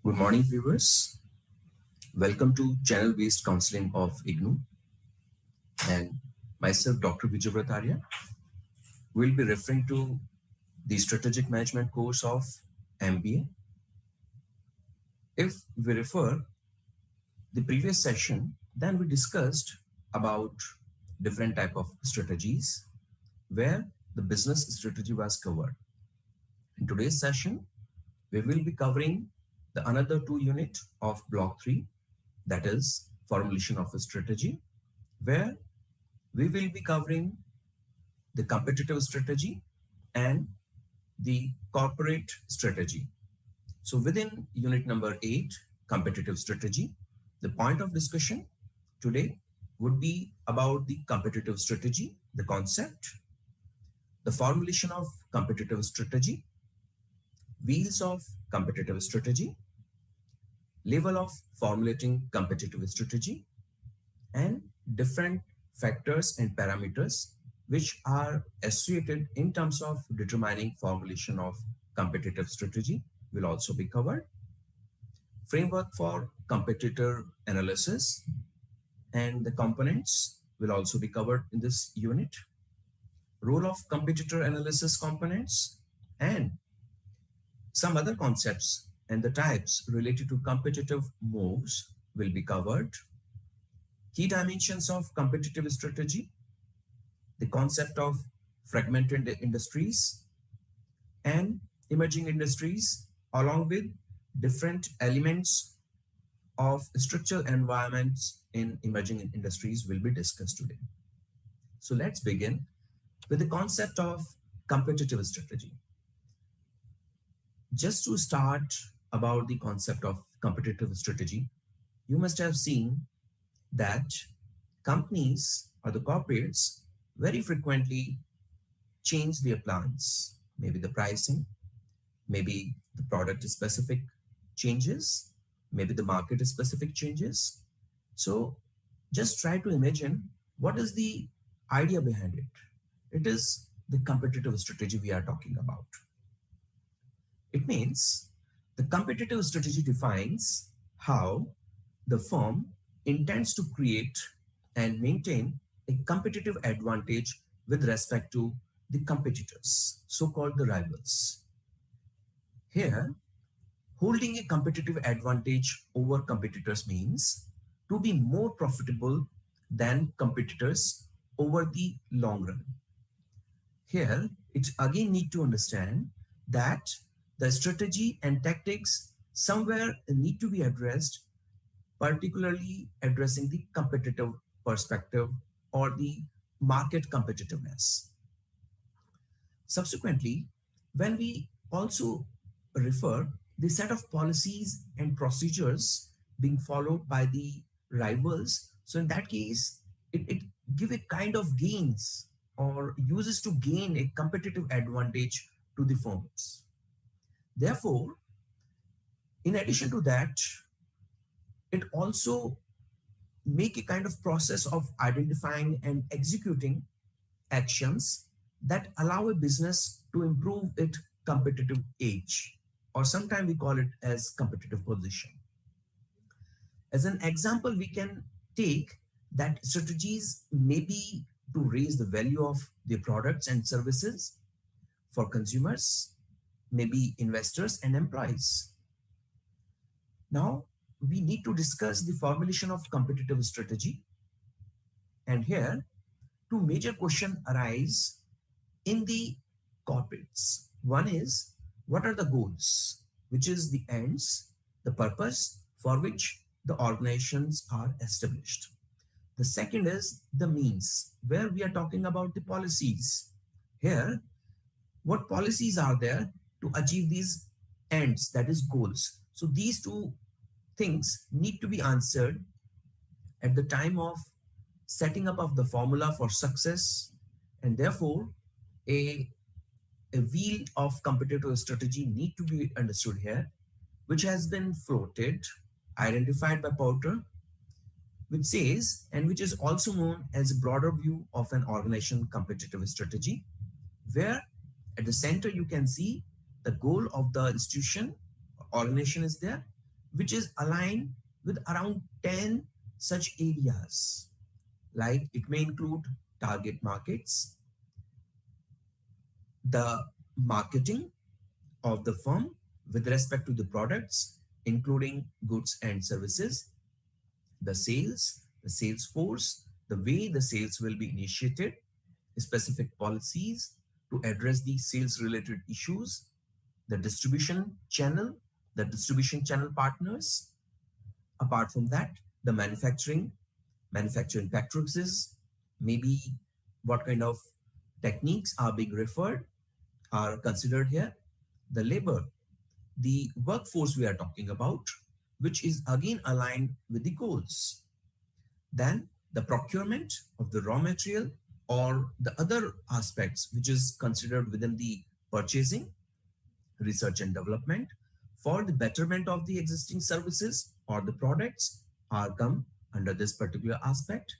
Good morning, viewers. Welcome to channel-based counseling of IGNU and myself, Dr. Vijay. We'll be referring to the strategic management course of MBA. If we refer the previous session, then we discussed about different type of strategies where the business strategy was covered. In today's session, we will be covering the another two unit of block 3, that is formulation of a strategy, where we will be covering the competitive strategy and the corporate strategy. So within unit number 8, competitive strategy, the point of discussion today would be about the competitive strategy, the concept, the formulation of competitive strategy, wheels of competitive strategy, level of formulating competitive strategy, and different factors and parameters which are associated in terms of determining formulation of competitive strategy will also be covered. Framework for competitor analysis and the components will also be covered in this unit. Role of competitor analysis components and some other concepts and the types related to competitive moves will be covered. Key dimensions of competitive strategy, the concept of fragmented industries and emerging industries, along with different elements of structural environments in emerging industries will be discussed today. So let's begin with the concept of competitive strategy. Just to start about the concept of competitive strategy, you must have seen that companies or the corporates very frequently change their plans, maybe the pricing, maybe the product specific changes, maybe the market specific changes. So just try to imagine what is the idea behind it. It is the competitive strategy we are talking about. It means the competitive strategy defines how the firm intends to create and maintain a competitive advantage with respect to the competitors, so-called the rivals. Here, holding a competitive advantage over competitors means to be more profitable than competitors over the long run. Here, it again need to understand that the strategy and tactics somewhere need to be addressed, particularly addressing the competitive perspective or the market competitiveness. Subsequently, when we also refer the set of policies and procedures being followed by the rivals, so in that case, it give a kind of gains or uses to gain a competitive advantage to the firms. Therefore, in addition to that, it also make a kind of process of identifying and executing actions that allow a business to improve its competitive edge, or sometimes we call it as competitive position. As an example, we can take that strategies may be to raise the value of their products and services for consumers, maybe investors and employees. Now, we need to discuss the formulation of competitive strategy. And here, two major questions arise in the corporates. One is, what are the goals, which is the ends, the purpose for which the organizations are established. The second is the means, where we are talking about the policies. Here, what policies are there to achieve these ends, that is goals. So these two things need to be answered at the time of setting up of the formula for success, and therefore a wheel of competitive strategy need to be understood here, which has been floated, identified by Porter, which says, and which is also known as a broader view of an organization competitive strategy, where at the center you can see the goal of the institution, organization is there, which is aligned with around 10 such areas. Like it may include target markets, the marketing of the firm with respect to the products, including goods and services, the sales force, the way the sales will be initiated, specific policies to address the sales related issues, the distribution channel partners. Apart from that, the manufacturing practices, maybe what kind of techniques are being referred are considered here, the labor, the workforce we are talking about, which is again aligned with the goals. Then the procurement of the raw material or the other aspects which is considered within the purchasing, research and development for the betterment of the existing services or the products are come under this particular aspect.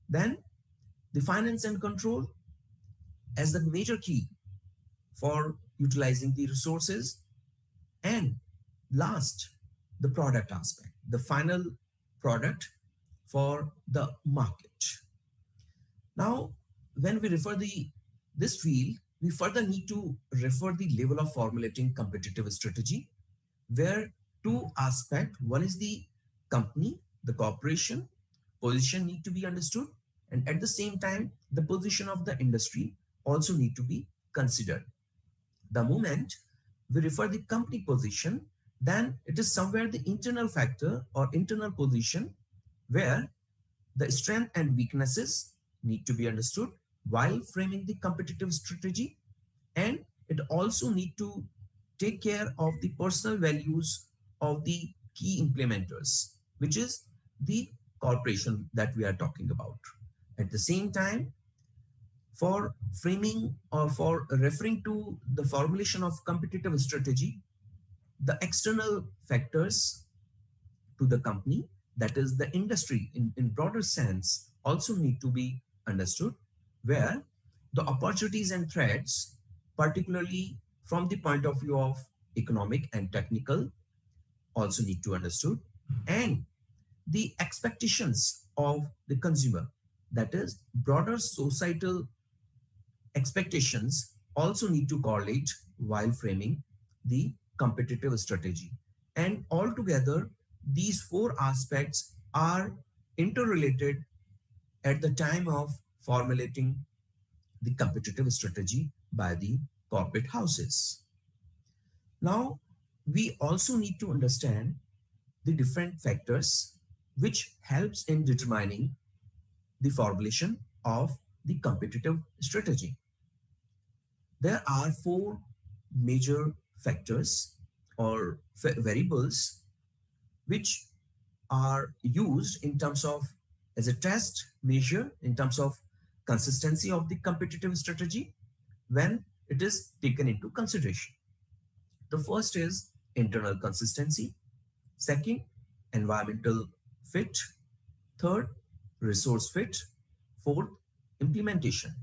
Then the finance and control as the major key for utilizing the resources. And last, the product aspect, the final product for the market. Now, when we refer this field, we further need to refer the level of formulating competitive strategy, where two aspects, one is the company, the corporation, position need to be understood, and at the same time, the position of the industry also need to be considered. The moment we refer the company position, then it is somewhere the internal factor or internal position where the strength and weaknesses need to be understood while framing the competitive strategy, and it also need to take care of the personal values of the key implementers, which is the corporation that we are talking about. At the same time, for framing or for referring to the formulation of competitive strategy, the external factors to the company, that is the industry in broader sense, also need to be understood, where the opportunities and threats, particularly from the point of view of economic and technical, also need to understood, and the expectations of the consumer, that is broader societal expectations, also need to correlate while framing the competitive strategy. And altogether, these four aspects are interrelated at the time of formulating the competitive strategy by the corporate houses. Now, we also need to understand the different factors which helps in determining the formulation of the competitive strategy. There are four major factors or variables which are used in terms of as a test measure in terms of consistency of the competitive strategy when it is taken into consideration. The first is internal consistency, second, environmental fit, third, resource fit, fourth, implementation.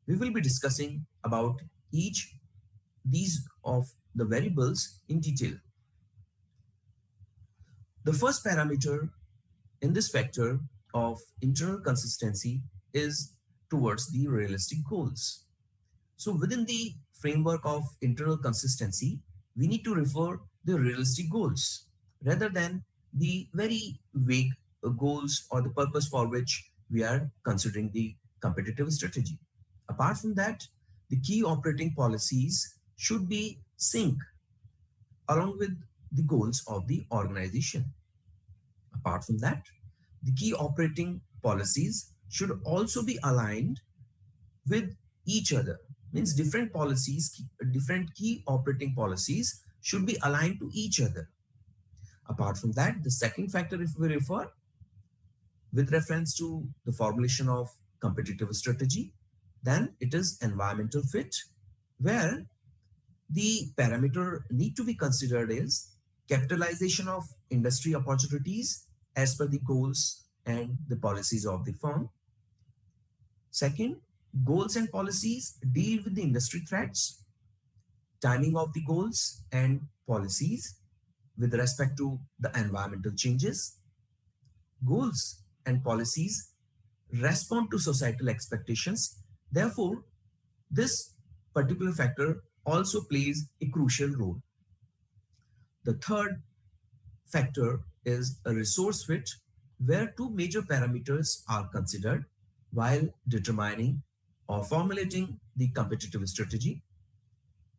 We will be discussing about each these of the variables in detail. The first parameter in this factor of internal consistency is towards the realistic goals. So within the framework of internal consistency, we need to refer the realistic goals rather than the very vague goals or the purpose for which we are considering the competitive strategy. Apart from that, the key operating policies should be sync along with the goals of the organization. Apart from that, the key operating policies should also be aligned with each other. Means different policies, different key operating policies should be aligned to each other. Apart from that, the second factor, if we refer with reference to the formulation of competitive strategy, then it is environmental fit, where the parameter need to be considered is capitalization of industry opportunities as per the goals and the policies of the firm. Second, goals and policies deal with the industry threats, timing of the goals and policies with respect to the environmental changes. Goals and policies respond to societal expectations. Therefore, this particular factor also plays a crucial role. The third factor is a resource fit, where two major parameters are considered while determining or formulating the competitive strategy.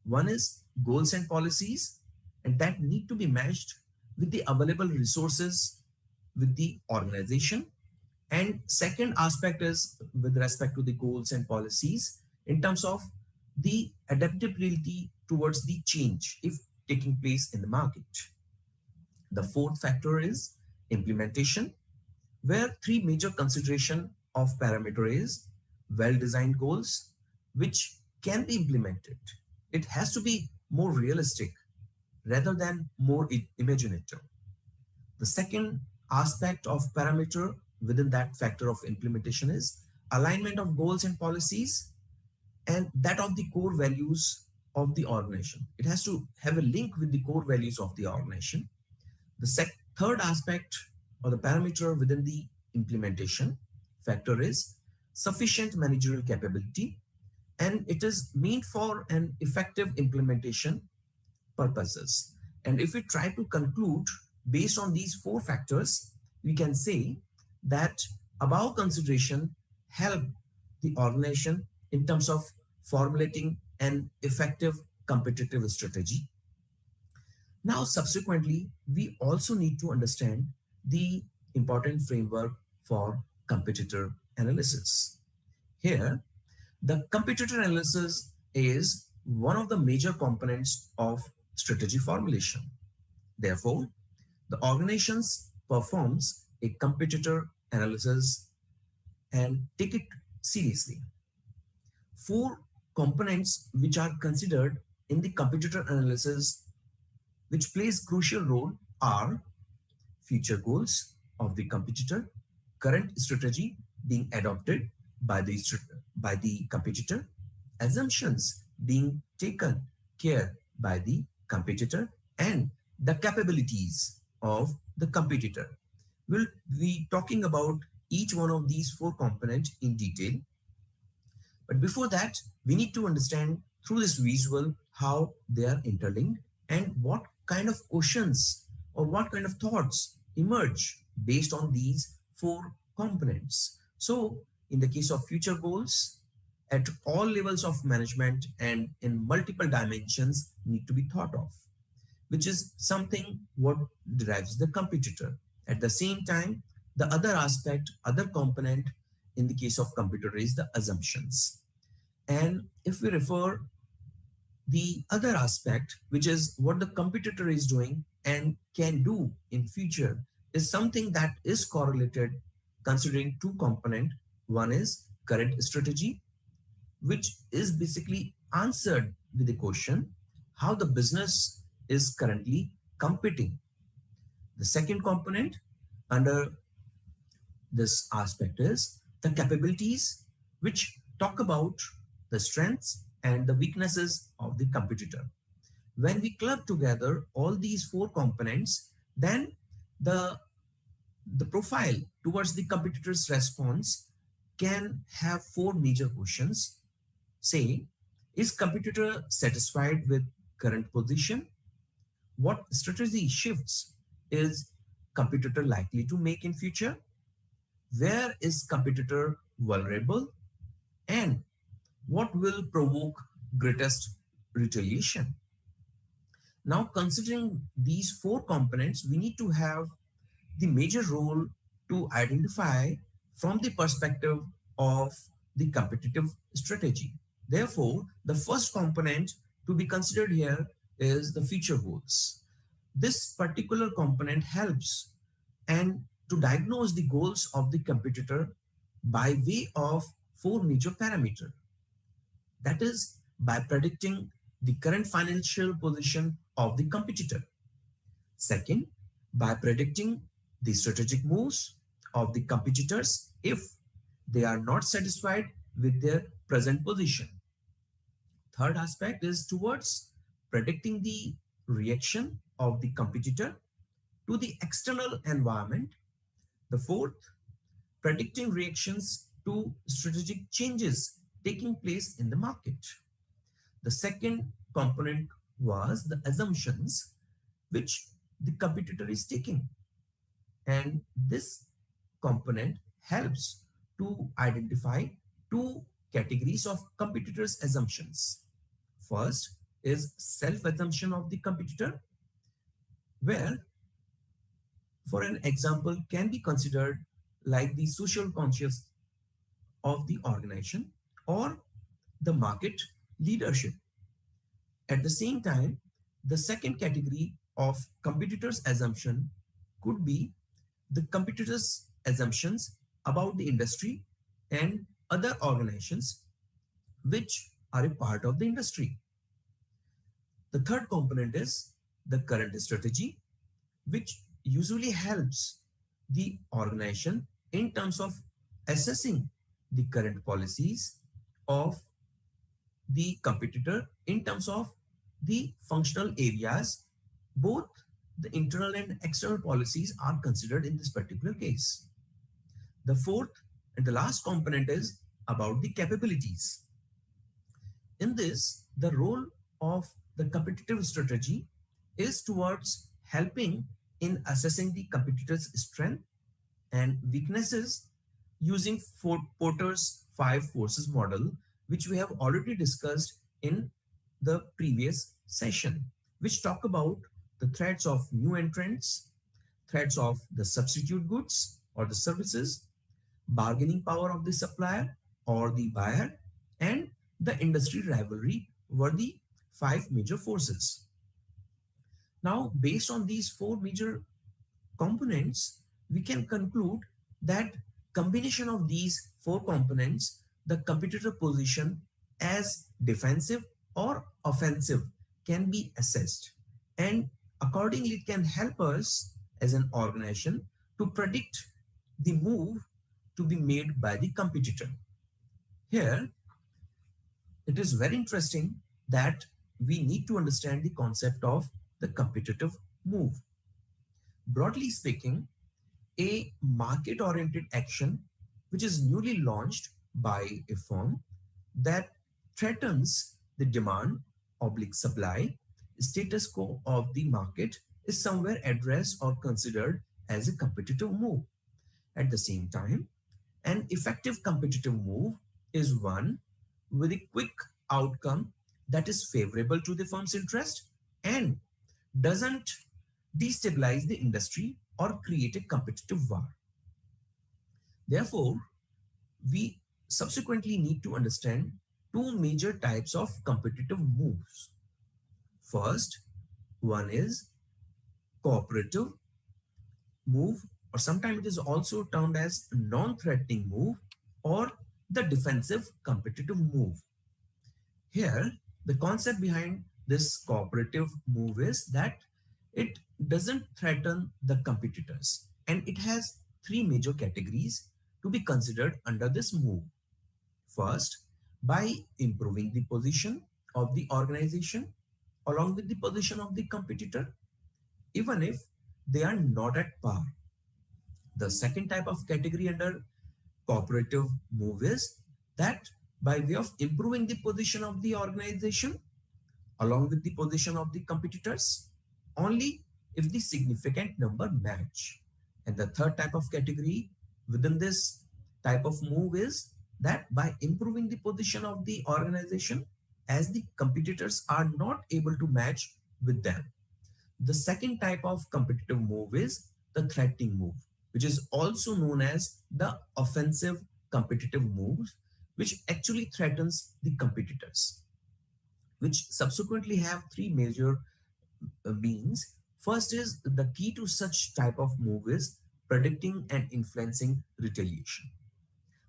One is goals and policies, and that need to be matched with the available resources with the organization. And second aspect is with respect to the goals and policies in terms of the adaptability towards the change if taking place in the market. The fourth factor is implementation, where three major consideration of parameter is well-designed goals, which can be implemented. It has to be more realistic rather than more imaginative. The second aspect of parameter within that factor of implementation is alignment of goals and policies and that of the core values of the organization. It has to have a link with the core values of the organization. The third aspect or the parameter within the implementation factor is sufficient managerial capability, and it is meant for an effective implementation purposes. And if we try to conclude based on these four factors, we can say that above consideration help the organization in terms of formulating an effective competitive strategy. Now, subsequently, we also need to understand the important framework for competitor analysis. Here, the competitor analysis is one of the major components of strategy formulation. Therefore, the organization performs a competitor analysis and take it seriously. Four components which are considered in the competitor analysis which plays crucial role are future goals of the competitor, current strategy being adopted by the competitor, assumptions being taken care by the competitor, and the capabilities of the competitor. We'll be talking about each one of these four components in detail. But before that, we need to understand through this visual how they are interlinked and what kind of questions or what kind of thoughts emerge based on these four components. So, in the case of future goals, at all levels of management and in multiple dimensions need to be thought of, which is something what drives the competitor. At the same time, the other aspect, other component in the case of computer is the assumptions. And if we refer the other aspect, which is what the competitor is doing and can do in future, is something that is correlated considering two component. One is current strategy, which is basically answered with the question how the business is currently competing. The second component under this aspect is the capabilities, which talk about the strengths and the weaknesses of the competitor. When we club together all these four components, then the profile towards the competitor's response can have four major questions. Say, is competitor satisfied with current position? What strategy shifts is competitor likely to make in future? Where is competitor vulnerable? And what will provoke greatest retaliation? Now, considering these four components, we need to have the major role to identify from the perspective of the competitive strategy. Therefore, the first component to be considered here is the future goals. This particular component helps and to diagnose the goals of the competitor by way of four major parameters. That is by predicting the current financial position of the competitor. Second, by predicting the strategic moves of the competitors if they are not satisfied with their present position. Third aspect is towards predicting the reaction of the competitor to the external environment. The fourth, predicting reactions to strategic changes taking place in the market. The second component was the assumptions which the competitor is taking. And this component helps to identify two categories of competitors' assumptions. First is self-assumption of the competitor, where, for an example, can be considered like the social conscious of the organization or the market leadership. At the same time, the second category of competitors' assumption could be the competitors' assumptions about the industry and other organizations which are a part of the industry. The third component is the current strategy, which usually helps the organization in terms of assessing the current policies of the competitor in terms of the functional areas. Both the internal and external policies are considered in this particular case. The fourth and the last component is about the capabilities. In this, the role of the competitive strategy is towards helping in assessing the competitor's strength and weaknesses using Porter's five forces model, which we have already discussed in the previous session, which talk about the threats of new entrants, threats of the substitute goods or the services, bargaining power of the supplier or the buyer, and the industry rivalry were the five major forces. Now, based on these four major components, we can conclude that combination of these four components, the competitor position as defensive or offensive can be assessed. And accordingly, it can help us as an organization to predict the move to be made by the competitor. Here, it is very interesting that we need to understand the concept of the competitive move. Broadly speaking, a market-oriented action which is newly launched by a firm that threatens the demand oblique supply status quo of the market is somewhere addressed or considered as a competitive move. At the same time, an effective competitive move is one with a quick outcome that is favorable to the firm's interest and doesn't destabilize the industry or create a competitive war. Therefore, we subsequently need to understand two major types of competitive moves. First, one is cooperative move, or sometimes it is also termed as non-threatening move or the defensive competitive move. Here, the concept behind this cooperative move is that it doesn't threaten the competitors, and it has three major categories to be considered under this move. First, by improving the position of the organization along with the position of the competitor, even if they are not at par. The second type of category under cooperative move is that by way of improving the position of the organization along with the position of the competitors only if the significant number match. And the third type of category within this type of move is that by improving the position of the organization as the competitors are not able to match with them. The second type of competitive move is the threatening move, which is also known as the offensive competitive move, which actually threatens the competitors, which subsequently have three major means. First is the key to such type of move is predicting and influencing retaliation.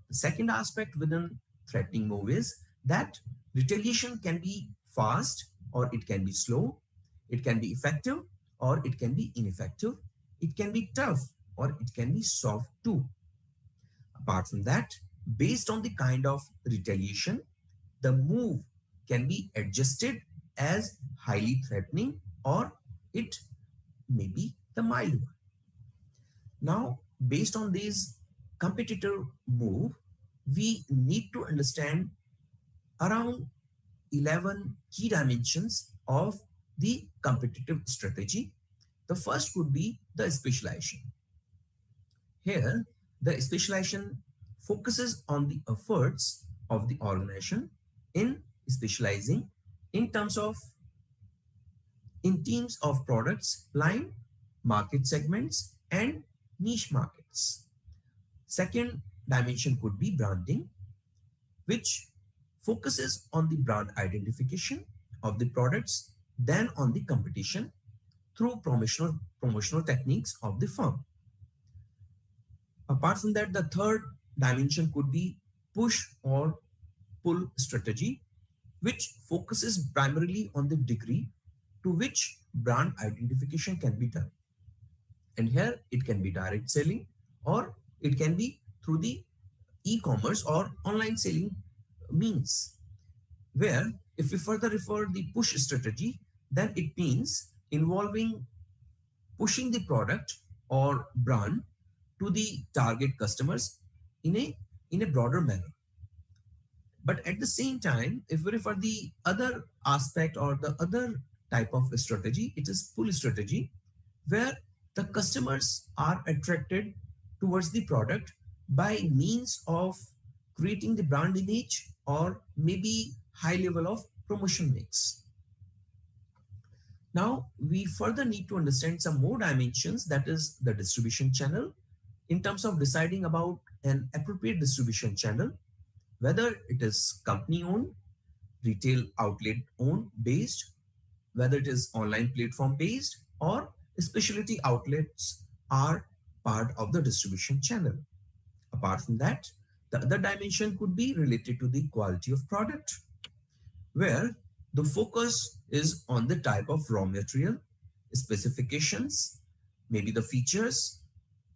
The second aspect within threatening move is that retaliation can be fast or it can be slow, it can be effective or it can be ineffective, it can be tough or it can be soft too. Apart from that, based on the kind of retaliation, the move can be adjusted as highly threatening or it may be the mild one. Now, based on these competitor move, we need to understand around 11 key dimensions of the competitive strategy. The first could be the specialization. Here, the specialization focuses on the efforts of the organization in specializing in terms of in teams of products, line, market segments, and niche markets. Second dimension could be branding, which focuses on the brand identification of the products, then on the competition through promotional techniques of the firm. Apart from that, the third dimension could be push or pull strategy, which focuses primarily on the degree to which brand identification can be done. And here it can be direct selling or it can be through the e-commerce or online selling means. Where if we further refer the push strategy, then it means involving pushing the product or brand to the target customers in a broader manner. But at the same time, if we refer the other aspect or the other type of strategy, it is pull strategy, where the customers are attracted towards the product by means of creating the brand image or maybe high level of promotion mix. Now, we further need to understand some more dimensions, that is the distribution channel, in terms of deciding about an appropriate distribution channel, whether it is company owned, retail outlet owned based, whether it is online platform based, or specialty outlets are part of the distribution channel. Apart from that, the other dimension could be related to the quality of product, where the focus is on the type of raw material, specifications, maybe the features,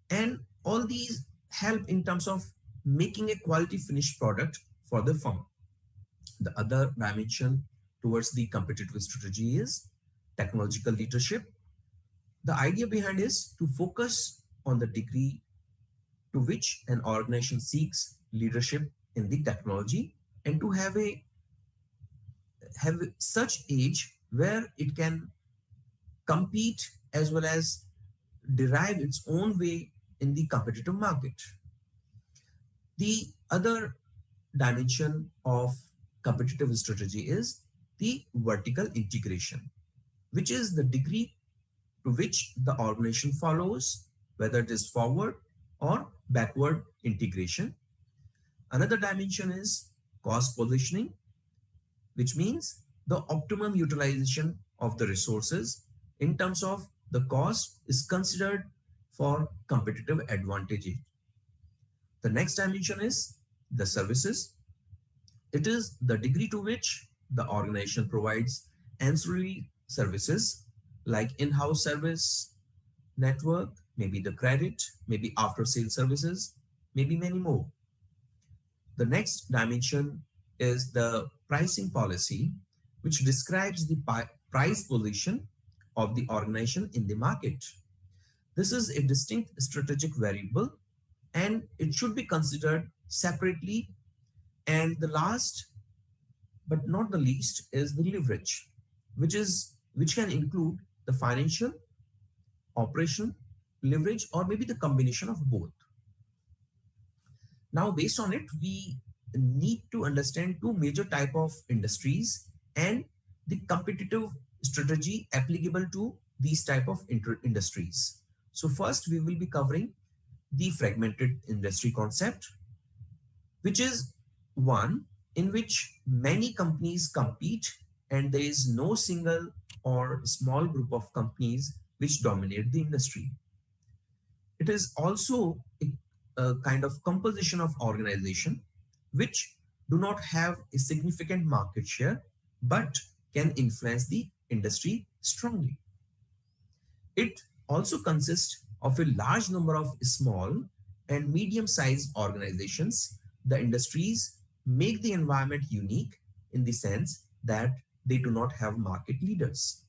and all these help in terms of making a quality finished product for the firm. The other dimension towards the competitive strategy is technological leadership. The idea behind is to focus on the degree to which an organization seeks leadership in the technology and to have such age where it can compete as well as derive its own way in the competitive market. The other dimension of competitive strategy is the vertical integration, which is the degree to which the organization follows, whether it is forward or backward integration. Another dimension is cost positioning, which means the optimum utilization of the resources in terms of the cost is considered for competitive advantage. The next dimension is the services. It is the degree to which the organization provides ancillary services like in-house service network, maybe the credit, maybe after-sale services, maybe many more. The next dimension is the pricing policy, which describes the price position of the organization in the market. This is a distinct strategic variable and it should be considered separately. And the last but not the least is the leverage, which can include the financial, operational leverage, or maybe the combination of both. Now, based on it, we need to understand two major type of industries and the competitive strategy applicable to these type of industries. So first, we will be covering the fragmented industry concept, which is one in which many companies compete and there is no single or small group of companies which dominate the industry. It is also a kind of composition of organization which do not have a significant market share but can influence the industry strongly. It also consists of a large number of small and medium-sized organizations. The industries make the environment unique in the sense that they do not have market leaders.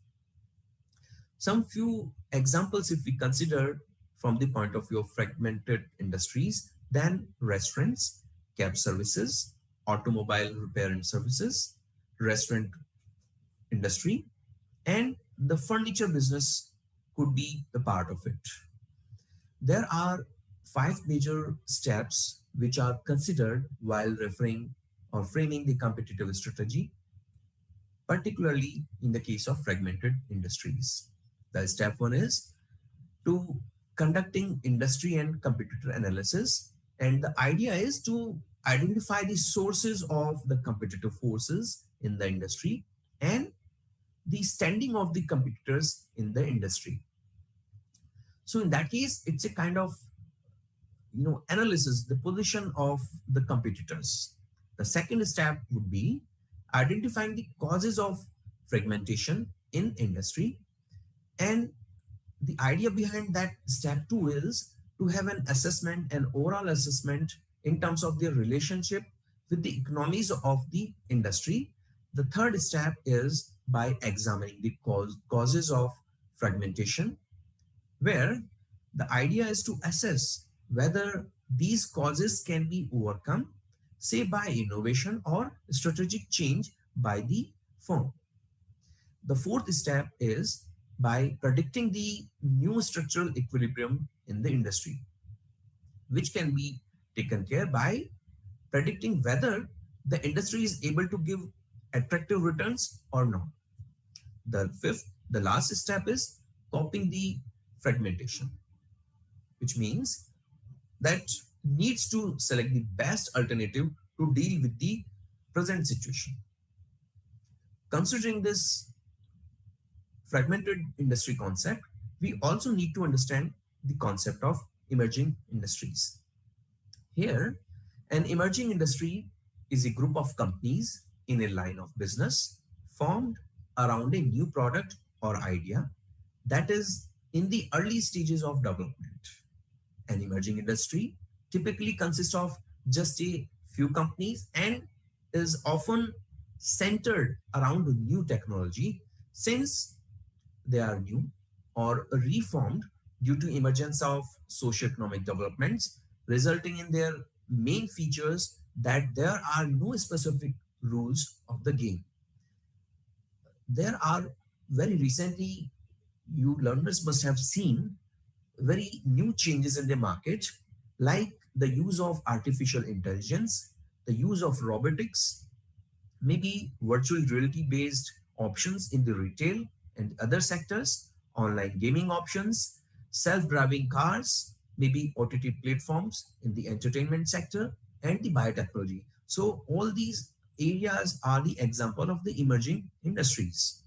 Some few examples, if we consider from the point of view of fragmented industries, then restaurants, cab services, automobile repair and services, restaurant industry, and the furniture business could be the part of it. There are five major steps which are considered while referring or framing the competitive strategy, particularly in the case of fragmented industries. The step one is to conducting industry and competitor analysis. And the idea is to identify the sources of the competitive forces in the industry and the standing of the competitors in the industry. So in that case, it's a kind of analysis the position of the competitors. The second step would be identifying the causes of fragmentation in industry, and the idea behind that step two is to have an assessment, an overall assessment in terms of their relationship with the economies of the industry. The third step is by examining the causes of fragmentation, where the idea is to assess whether these causes can be overcome, say by innovation or strategic change by the firm. The fourth step is by predicting the new structural equilibrium in the industry, which can be taken care by predicting whether the industry is able to give attractive returns or not. The fifth, the last step is coping the fragmentation, which means that needs to select the best alternative to deal with the present situation. Considering this fragmented industry concept, we also need to understand the concept of emerging industries. Here, an emerging industry is a group of companies in a line of business formed around a new product or idea that is in the early stages of development. An emerging industry typically consists of just a few companies and is often centered around new technology, since they are new or reformed due to emergence of socioeconomic developments, resulting in their main features that there are no specific rules of the game. There are very recently, you learners must have seen very new changes in the market, like the use of artificial intelligence, the use of robotics, maybe virtual reality based options in the retail and other sectors, online gaming options, self driving cars, maybe OTT platforms in the entertainment sector, and the biotechnology. So, all these areas are the example of the emerging industries.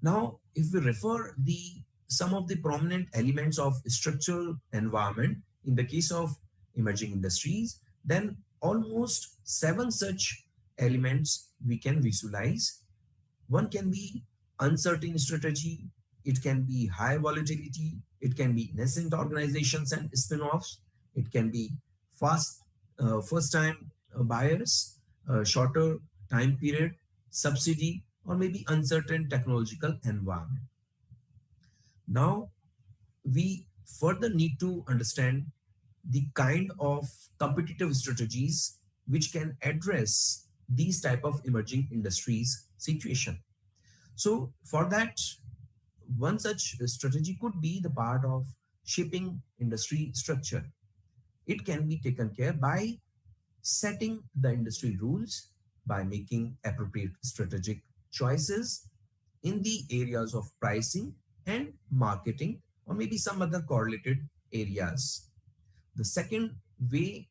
Now, if we refer the some of the prominent elements of structural environment in the case of emerging industries, then almost seven such elements we can visualize. One can be uncertain strategy, it can be high volatility, it can be nascent organizations and spin-offs, it can be fast first time buyers, shorter time period, subsidy, or maybe uncertain technological environment. Now, we further need to understand the kind of competitive strategies which can address these type of emerging industries situation. So for that, one such strategy could be the part of shaping industry structure. It can be taken care by setting the industry rules, by making appropriate strategic choices in the areas of pricing and marketing, or maybe some other correlated areas. The second way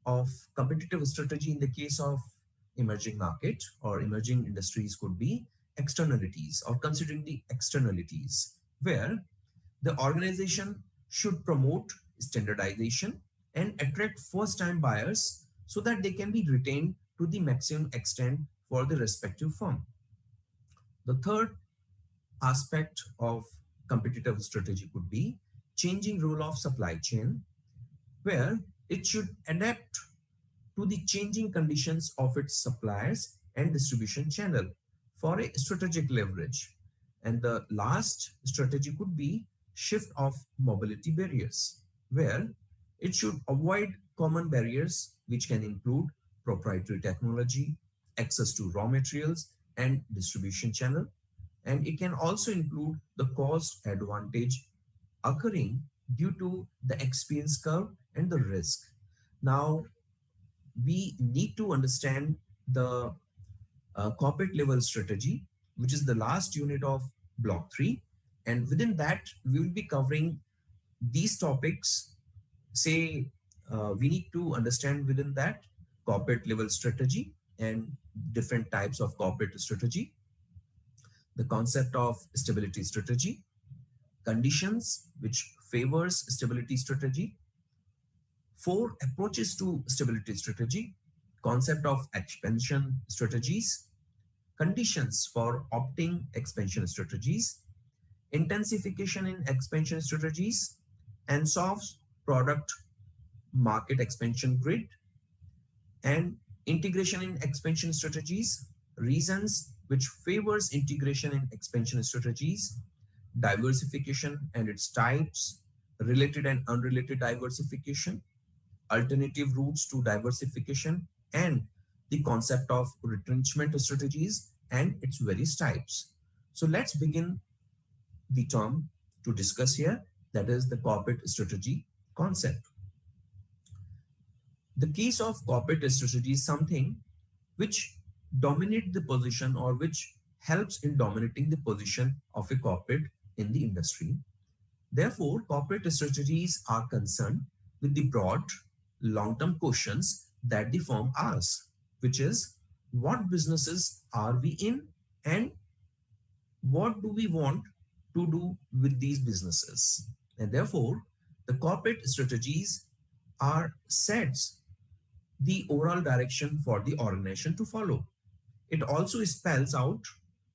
of competitive strategy in the case of emerging market or emerging industries could be externalities, or considering the externalities, where the organization should promote standardization and attract first time buyers so that they can be retained to the maximum extent for the respective firm. The third aspect of competitive strategy could be changing role of supply chain, where it should adapt to the changing conditions of its suppliers and distribution channel for a strategic leverage. And the last strategy could be shift of mobility barriers, where it should avoid common barriers, which can include proprietary technology, access to raw materials, and distribution channel. And it can also include the cost advantage occurring due to the expense curve and the risk. Now, we need to understand the corporate level strategy, which is the last unit of block 3. And within that, we will be covering these topics. Say, we need to understand within that corporate level strategy and different types of corporate strategy, the concept of stability strategy, conditions which favors stability strategy, four approaches to stability strategy, concept of expansion strategies, conditions for opting expansion strategies, intensification in expansion strategies, and solves product market expansion grid, and integration in expansion strategies, reasons which favors integration in expansion strategies, diversification and its types, related and unrelated diversification, alternative routes to diversification, and the concept of retrenchment strategies and its various types. So let's begin the term to discuss here, that is the corporate strategy concept. The case of corporate strategy is something which dominate the position or which helps in dominating the position of a corporate in the industry. Therefore, corporate strategies are concerned with the broad long-term questions that the firm asks, which is what businesses are we in and what do we want to do with these businesses. And therefore, the corporate strategies are sets the overall direction for the organization to follow. It also spells out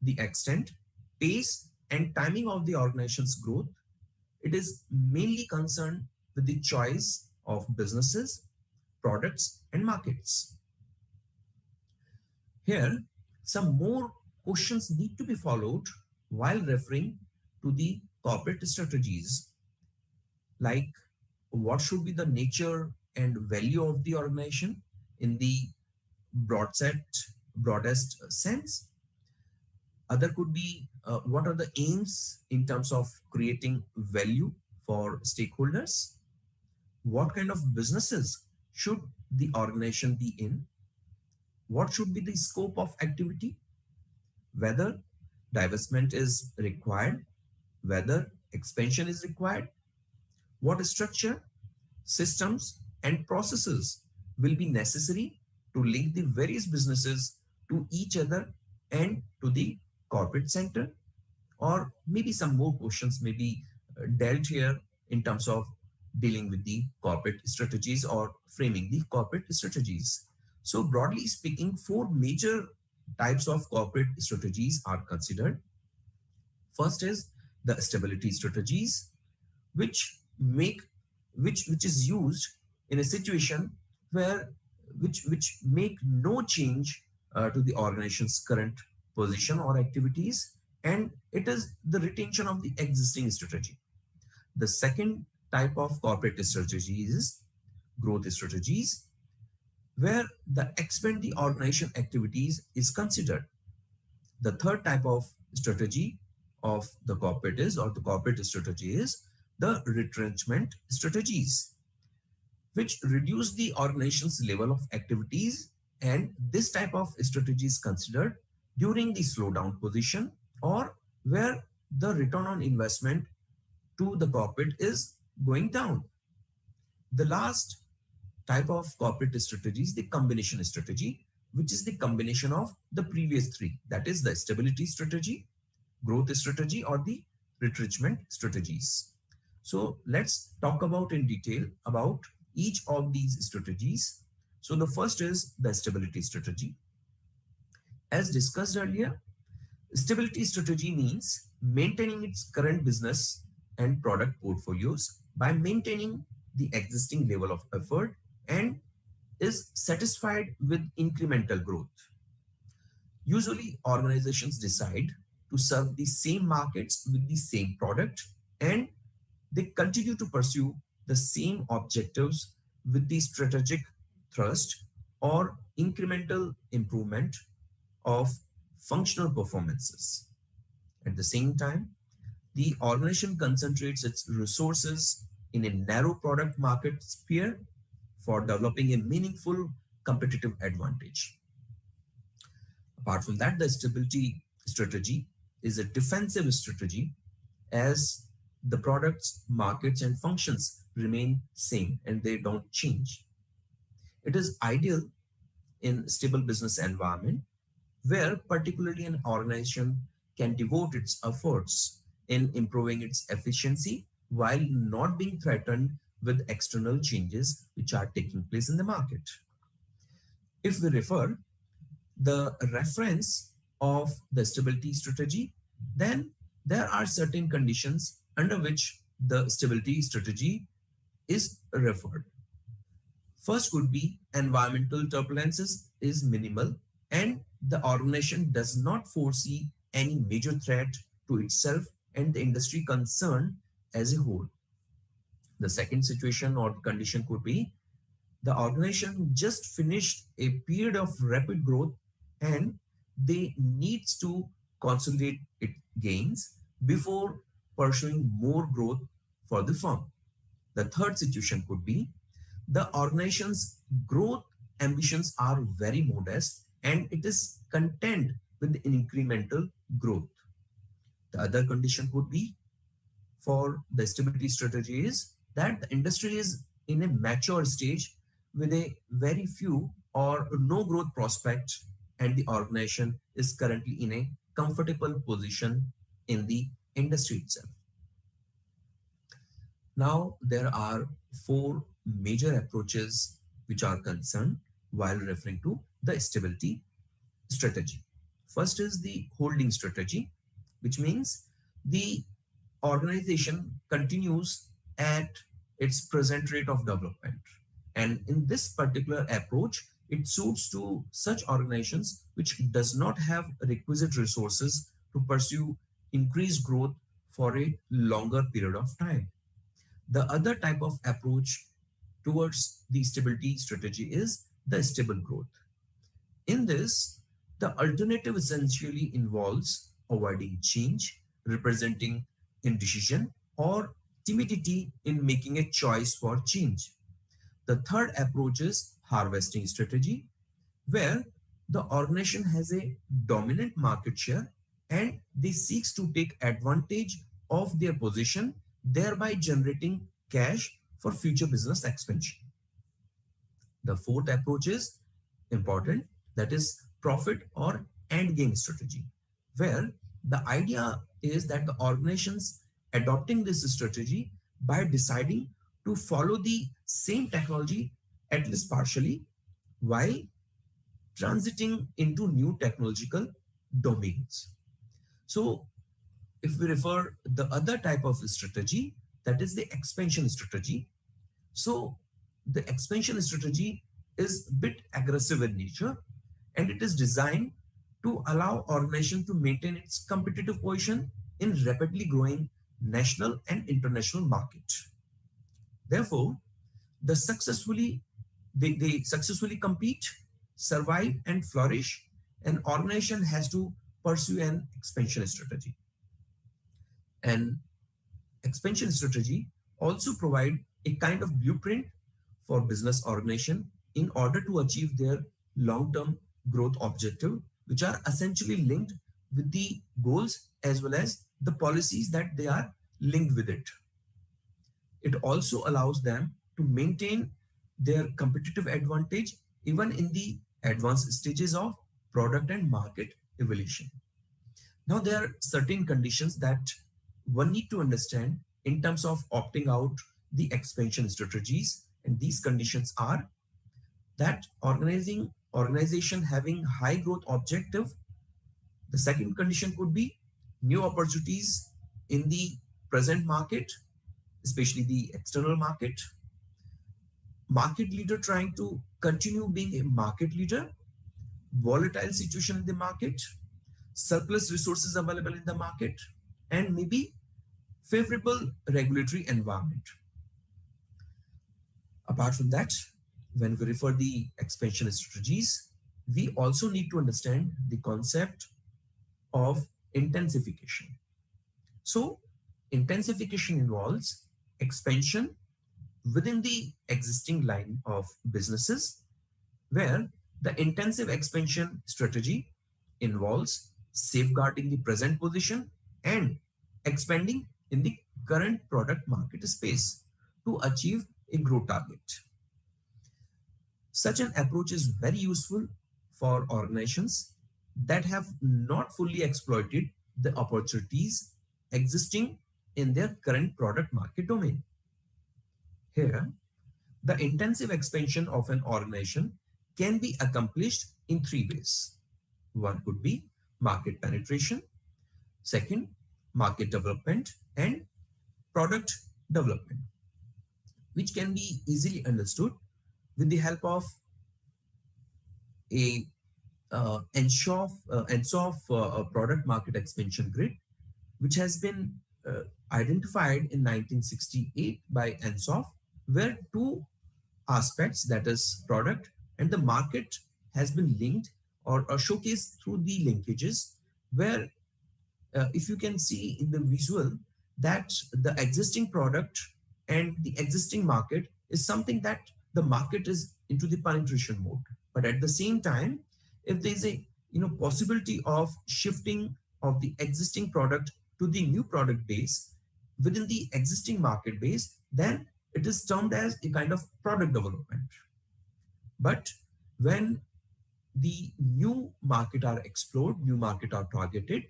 the extent, pace, and timing of the organization's growth. It is mainly concerned with the choice of businesses, products, and markets. Here, some more questions need to be followed while referring to the corporate strategies, like what should be the nature and value of the organization in the broadest sense. Other could be what are the aims in terms of creating value for stakeholders? What kind of businesses should the organization be in? What should be the scope of activity? Whether divestment is required, whether expansion is required, what structure, systems, and processes will be necessary to link the various businesses to each other and to the corporate center, or maybe some more questions may be dealt here in terms of dealing with the corporate strategies or framing the corporate strategies. So broadly speaking, four major types of corporate strategies are considered. First is the stability strategies, which make which is used in a situation where which make no change to the organization's current position or activities, and it is the retention of the existing strategy. The second type of corporate strategy is growth strategies, where the expand the organization activities is considered. The third type of strategy of the corporate is, or the corporate strategy is, the retrenchment strategies, which reduce the organization's level of activities, and this type of strategy is considered during the slowdown position or where the return on investment to the corporate is going down. The last type of corporate strategy is the combination strategy, which is the combination of the previous three, that is the stability strategy, growth strategy, or the retrenchment strategies. So let's talk about in detail about each of these strategies. So the first is the stability strategy. As discussed earlier, stability strategy means maintaining its current business and product portfolios by maintaining the existing level of effort and is satisfied with incremental growth. Usually, organizations decide to serve the same markets with the same product, and they continue to pursue the same objectives with the strategic thrust or incremental improvement of functional performances. At the same time, the organization concentrates its resources in a narrow product market sphere for developing a meaningful competitive advantage. Apart from that, the stability strategy is a defensive strategy as the products, markets, and functions remain same and they don't change. It is ideal in stable business environment where particularly an organization can devote its efforts in improving its efficiency while not being threatened with external changes which are taking place in the market. If we refer the reference of the stability strategy, then there are certain conditions under which the stability strategy is referred. First could be environmental turbulences is minimal and the organization does not foresee any major threat to itself and the industry concerned as a whole. The second situation or condition could be the organization just finished a period of rapid growth and they needs to consolidate its gains before pursuing more growth for the firm. The third situation could be the organization's growth ambitions are very modest and it is content with incremental growth. The other condition could be for the stability strategy is that the industry is in a mature stage with a very few or no growth prospect and the organization is currently in a comfortable position in the industry itself. Now, there are four major approaches which are concerned while referring to the stability strategy. First is the holding strategy, which means the organization continues at its present rate of development. And in this particular approach, it suits to such organizations which does not have requisite resources to pursue increased growth for a longer period of time. The other type of approach towards the stability strategy is the stable growth. In this, the alternative essentially involves avoiding change, representing indecision, or timidity in making a choice for change. The third approach is harvesting strategy, where the organization has a dominant market share and they seeks to take advantage of their position, thereby generating cash for future business expansion. The fourth approach is important, that is profit or end game strategy, where the idea is that the organizations adopting this strategy by deciding to follow the same technology at least partially while transiting into new technological domains. So if we refer the other type of strategy, that is the expansion strategy. So the expansion strategy is a bit aggressive in nature and it is designed to allow organization to maintain its competitive position in rapidly growing national and international market. Therefore, they successfully compete, survive and flourish. An organization has to pursue an expansion strategy. And expansion strategy also provide a kind of blueprint for business organization in order to achieve their long-term growth objective, which are essentially linked with the goals as well as the policies that they are linked with it. It also allows them to maintain their competitive advantage even in the advanced stages of product and market evolution. Now, there are certain conditions that one need to understand in terms of opting out the expansion strategies, and these conditions are that organization having high growth objective. The second condition could be new opportunities in the present market, especially the external market. Market leader trying to continue being a market leader, volatile situation in the market, surplus resources available in the market, and maybe favorable regulatory environment. Apart from that, when we refer the expansion strategies, we also need to understand the concept of intensification. So, intensification involves expansion within the existing line of businesses, where the intensive expansion strategy involves safeguarding the present position and expanding in the current product market space to achieve a growth target. Such an approach is very useful for organizations that have not fully exploited the opportunities existing in their current product market domain. Here, the intensive expansion of an organization can be accomplished in three ways. One could be market penetration, second, market development, and product development, which can be easily understood with the help of a ENSOF product market expansion grid, which has been identified in 1968 by ENSOF, where two aspects, that is product and the market, has been linked or showcased through the linkages, where if you can see in the visual that the existing product and the existing market is something that the market is into the penetration mode, but at the same time, if there is a possibility of shifting of the existing product to the new product base within the existing market base, then it is termed as a kind of product development. But when the new market are explored, new market are targeted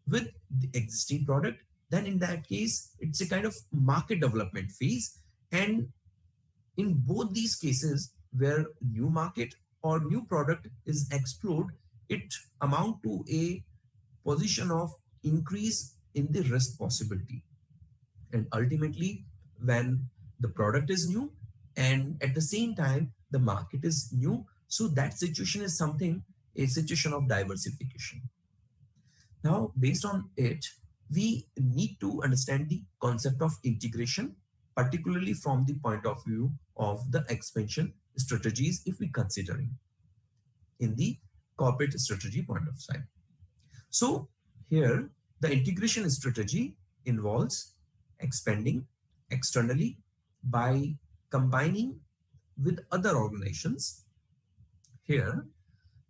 with the existing product, then in that case, it's a kind of market development phase. And in both these cases, where new market or new product is explored, it amount to a position of increase in the risk possibility. And ultimately, when the product is new and at the same time the market is new, so that situation is something, a situation of diversification. Now, based on it, we need to understand the concept of integration, particularly from the point of view of the expansion strategies, if we considering in the corporate strategy point of sight. So here, the integration strategy involves expanding externally by combining with other organizations. Here,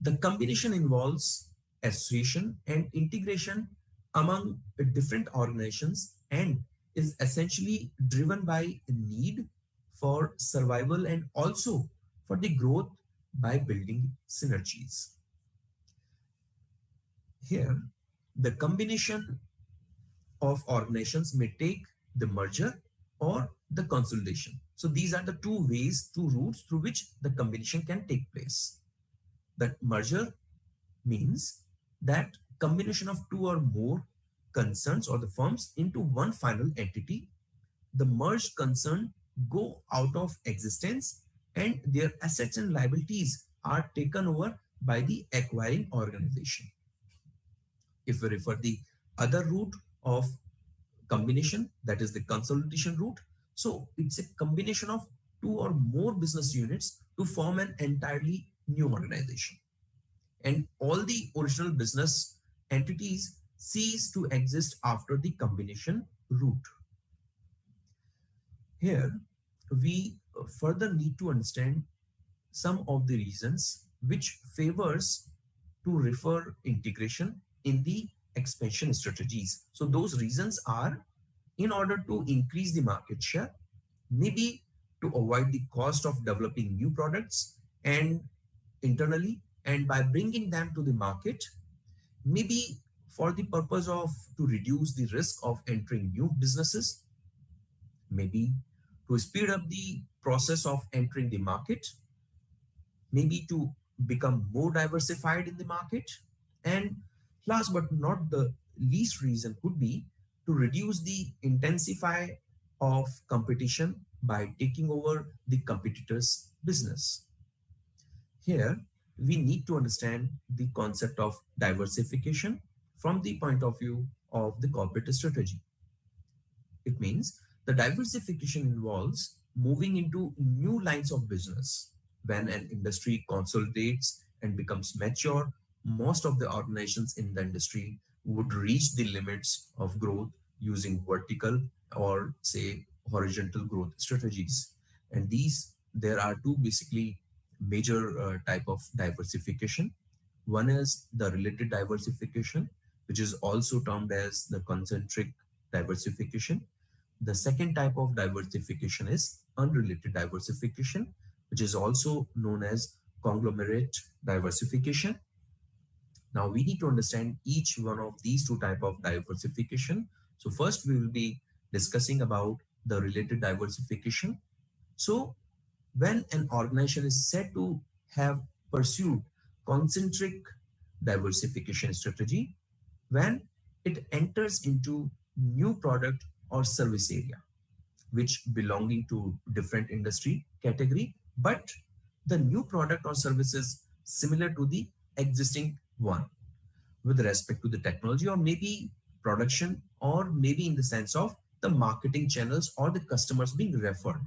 the combination involves association and integration among different organizations and is essentially driven by a need for survival and also for the growth by building synergies. Here, the combination of organizations may take the merger or the consolidation. So these are the two ways, two routes through which the combination can take place. That merger means that combination of two or more concerns or the firms into one final entity. The merged concern go out of existence and their assets and liabilities are taken over by the acquiring organization. If we refer the other route of combination, that is the consolidation route, so it's a combination of two or more business units to form an entirely new organization. And all the original business entities cease to exist after the combination route. Here, we further need to understand some of the reasons which favors to refer integration in the expansion strategies. So those reasons are in order to increase the market share, maybe to avoid the cost of developing new products and internally, and by bringing them to the market, maybe for the purpose of to reduce the risk of entering new businesses, maybe to speed up the process of entering the market, maybe to become more diversified in the market, and last but not the least reason could be to reduce the intensify of competition by taking over the competitor's business. Here, we need to understand the concept of diversification from the point of view of the corporate strategy. It means the diversification involves moving into new lines of business. When an industry consolidates and becomes mature, most of the organizations in the industry would reach the limits of growth using vertical or say horizontal growth strategies. And these, there are two basically major type of diversification. One is the related diversification, which is also termed as the concentric diversification. The second type of diversification is unrelated diversification, which is also known as conglomerate diversification. Now we need to understand each one of these two type of diversification. So first we will be discussing about the related diversification. So when an organization is said to have pursued concentric diversification strategy, when it enters into new product or service area which belonging to different industry category, but the new product or services similar to the existing one with respect to the technology or maybe production or maybe in the sense of the marketing channels or the customers being referred.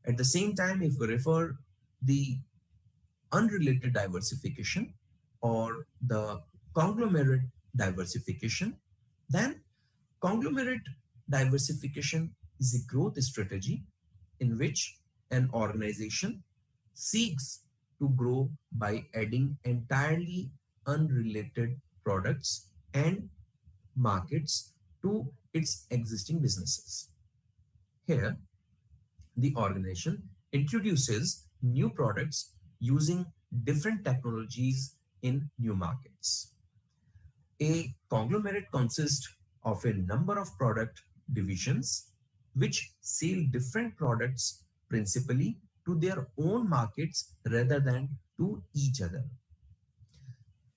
At the same time, if we refer the unrelated diversification or the conglomerate diversification, then conglomerate diversification is a growth strategy in which an organization seeks to grow by adding entirely unrelated products and markets to its existing businesses. Here, the organization introduces new products using different technologies in new markets. A conglomerate consists of a number of product divisions which sell different products principally to their own markets rather than to each other.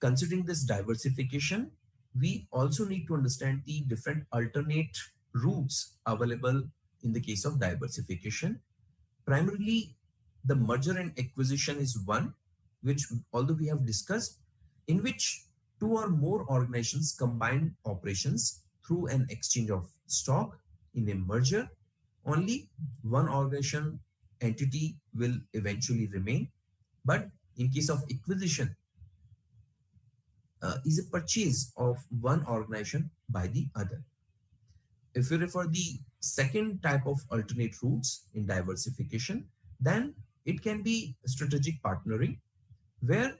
Considering this diversification, we also need to understand the different alternate routes available in the case of diversification. Primarily, the merger and acquisition is one, which although we have discussed, in which two or more organizations combine operations through an exchange of stock. In a merger, only one organization entity will eventually remain. But in case of acquisition, is a purchase of one organization by the other. If we refer the second type of alternate routes in diversification, then it can be strategic partnering, where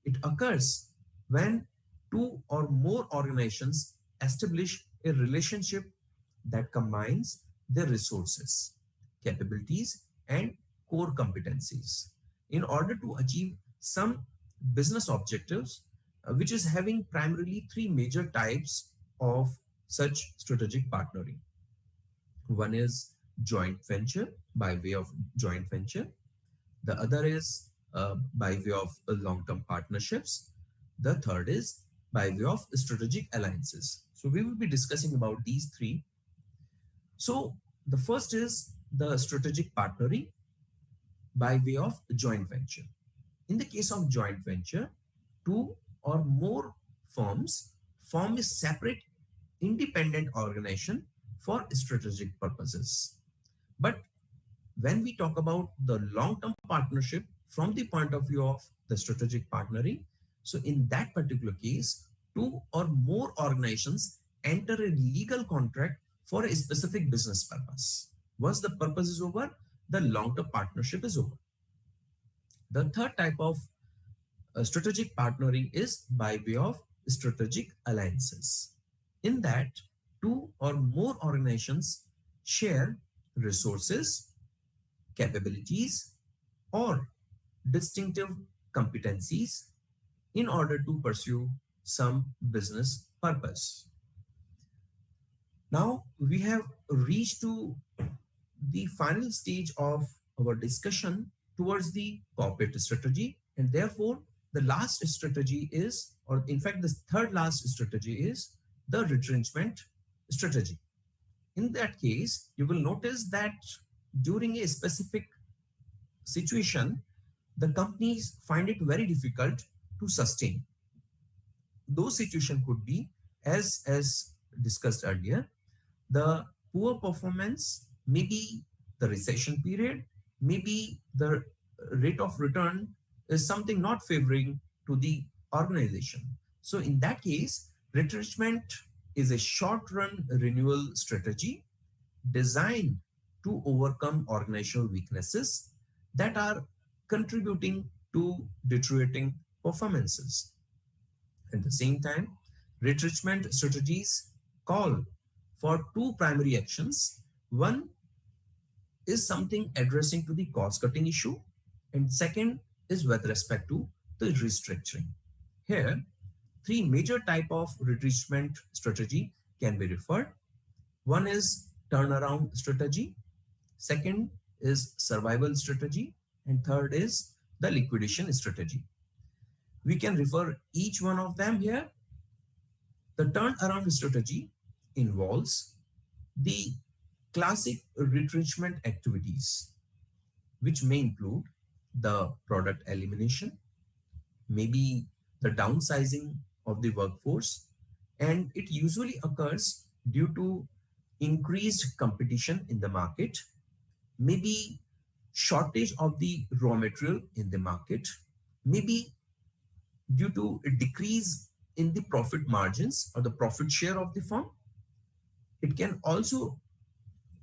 it occurs when two or more organizations establish a relationship that combines their resources, capabilities, and core competencies in order to achieve some business objectives, which is having primarily three major types of such strategic partnering. One is joint venture by way of joint venture. The other is by way of long-term partnerships. The third is by way of strategic alliances. So we will be discussing about these three. So the first is the strategic partnering by way of joint venture. In the case of joint venture, two or more firms form a separate independent organization for strategic purposes. But when we talk about the long-term partnership from the point of view of the strategic partnering, so in that particular case, two or more organizations enter a legal contract for a specific business purpose. Once the purpose is over, the long-term partnership is over. The third type of strategic partnering is by way of strategic alliances. In that, two or more organizations share resources, capabilities, or distinctive competencies in order to pursue some business purpose. Now we have reached to the final stage of our discussion towards the corporate strategy, and therefore the last strategy is, or in fact the third last strategy is the retrenchment strategy. In that case, you will notice that during a specific situation, the companies find it very difficult to sustain. those situations could be, as discussed earlier, the poor performance, maybe the recession period, maybe the rate of return is something not favoring to the organization. So in that case, retrenchment is a short-run renewal strategy designed to overcome organizational weaknesses that are contributing to deteriorating performances. At the same time, retrenchment strategies call for two primary actions. One is something addressing to the cost cutting issue, and second is with respect to the restructuring. Here, three major type of retrenchment strategy can be referred. One is turnaround strategy, second is survival strategy, and third is the liquidation strategy. We can refer each one of them here. The turnaround strategy involves the classic retrenchment activities, which may include the product elimination, maybe the downsizing of the workforce, and it usually occurs due to increased competition in the market, maybe shortage of the raw material in the market, maybe due to a decrease in the profit margins or the profit share of the firm. It can also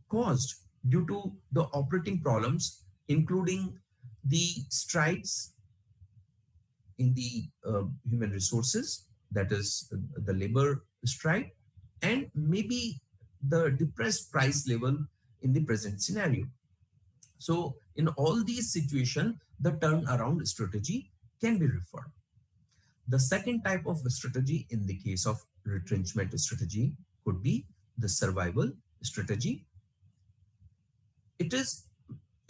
caused due to the operating problems, including the strikes in the human resources, that is the labor strike, and maybe the depressed price level in the present scenario. So in all these situations, the turnaround strategy can be referred. The second type of strategy in the case of retrenchment strategy could be the survival strategy. It is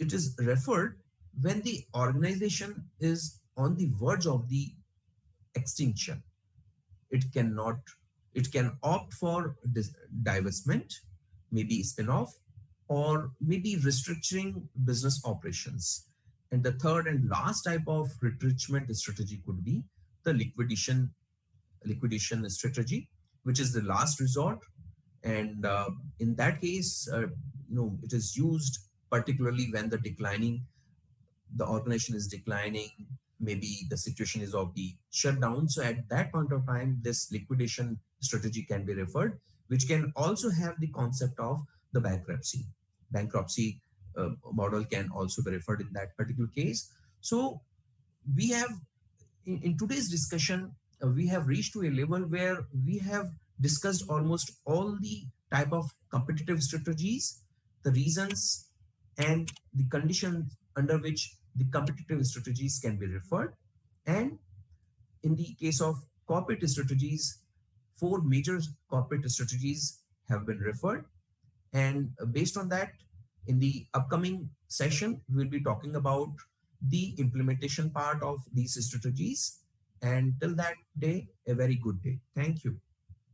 it is referred when the organization is on the verge of the extinction. It cannot, it can opt for divestment, maybe spin-off, or maybe restructuring business operations. And the third and last type of retrenchment strategy could be the liquidation strategy, which is the last resort. And in that case, it is used particularly when the organization is declining, maybe the situation is of the shutdown. So at that point of time, this liquidation strategy can be referred, which can also have the concept of the bankruptcy. Bankruptcy model can also be referred in that particular case. So we have, in today's discussion, we have reached to a level where we have discussed almost all the type of competitive strategies, the reasons and the conditions under which the competitive strategies can be referred. And in the case of corporate strategies, four major corporate strategies have been referred. And based on that, in the upcoming session, we'll be talking about the implementation part of these strategies. And till that day, a very good day. Thank you.